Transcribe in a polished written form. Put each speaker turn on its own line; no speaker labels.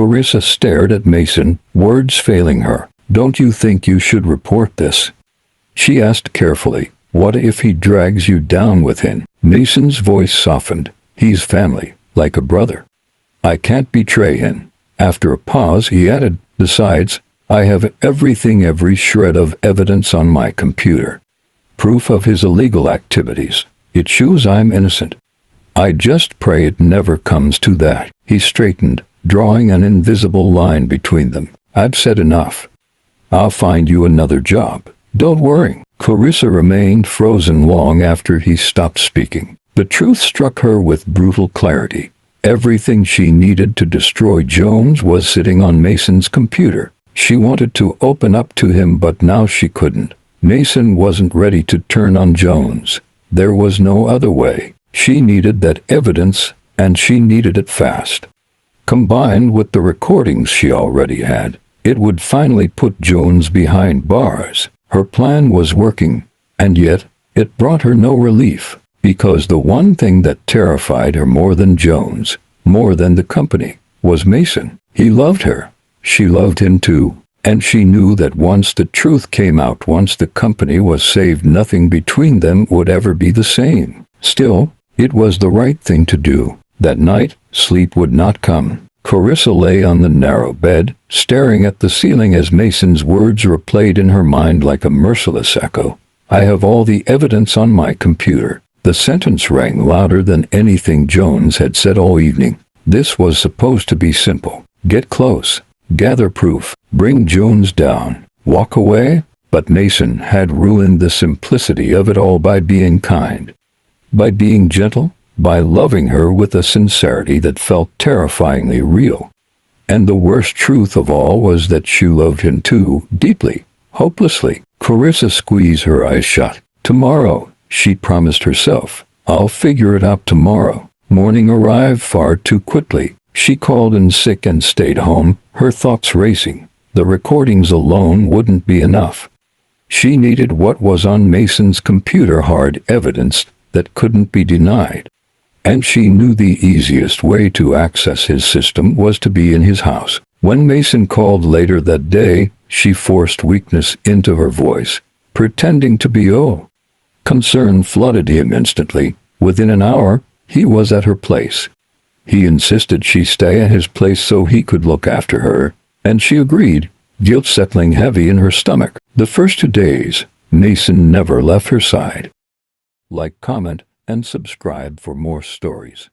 Clarissa stared at Mason, words failing her. "Don't you think you should report this?" she asked carefully. "What if he drags you down with him?" Mason's voice softened. "He's family, like a brother. I can't betray him." After a pause he added, "Besides, I have every shred of evidence on my computer. Proof of his illegal activities. It shows I'm innocent. I just pray it never comes to that." He straightened, drawing an invisible line between them. "I've said enough. I'll find you another job. Don't worry." Clarissa remained frozen long after he stopped speaking. The truth struck her with brutal clarity. Everything she needed to destroy Jones was sitting on Mason's computer. She wanted to open up to him, but now she couldn't. Mason wasn't ready to turn on Jones. There was no other way. She needed that evidence, and she needed it fast. Combined with the recordings she already had, it would finally put Jones behind bars. Her plan was working, and yet it brought her no relief, because the one thing that terrified her more than Jones, more than the company, was Mason. He loved her. She loved him too, and she knew that once the truth came out, once the company was saved, nothing between them would ever be the same. Still, it was the right thing to do. That night, sleep would not come. Clarissa lay on the narrow bed, staring at the ceiling as Mason's words replayed in her mind like a merciless echo. "I have all the evidence on my computer." The sentence rang louder than anything Jones had said all evening. This was supposed to be simple. Get close. Gather proof. Bring Jones down. Walk away. But Mason had ruined the simplicity of it all by being kind, by being gentle, by loving her with a sincerity that felt terrifyingly real. And the worst truth of all was that she loved him too, deeply, hopelessly. Clarissa squeezed her eyes shut. "Tomorrow," she promised herself. "I'll figure it out tomorrow." Morning arrived far too quickly. She called in sick and stayed home, her thoughts racing. The recordings alone wouldn't be enough. She needed what was on Mason's computer, hard evidence that couldn't be denied. And she knew the easiest way to access his system was to be in his house. When Mason called later that day, she forced weakness into her voice, pretending to be concern flooded him instantly. Within an hour, he was at her place. He insisted she stay at his place so he could look after her, and she agreed, guilt settling heavy in her stomach. The first 2 days, Mason never left her side. Like, comment, and subscribe for more stories.